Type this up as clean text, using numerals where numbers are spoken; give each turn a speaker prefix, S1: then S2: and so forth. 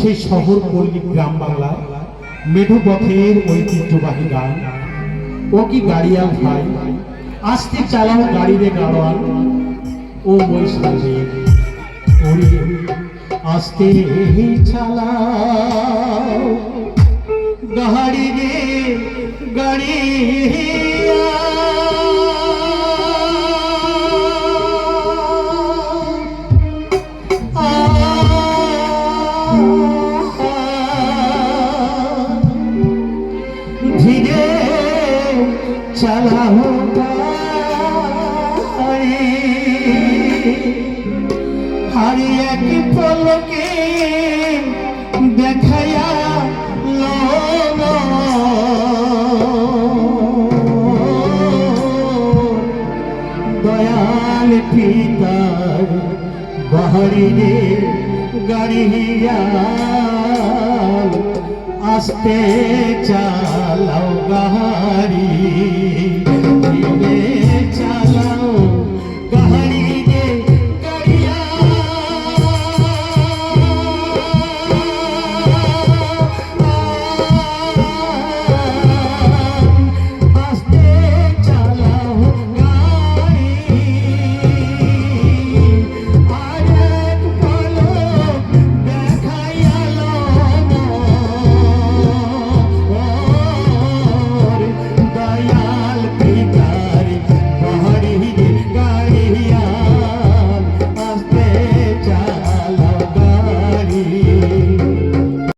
S1: সেই শহর পল্লী গ্রাম বাংলা মেঠো পথের ঐতিহ্যবাহী গান। ও কি গাড়িয়াল ভাই, আস্তে চালাও গাড়ি রে গাড়োয়াল। ও বৈশাখী ওরে আস্তে চালাও গাড়ি রে গাড়িয়া। ধীরে চালাও গাড়ি, হারি এক পলকে দেখায়া দয়াল পিতার বাহারি রে গাড়িয়া। আস্তে চালাও গাড়ি।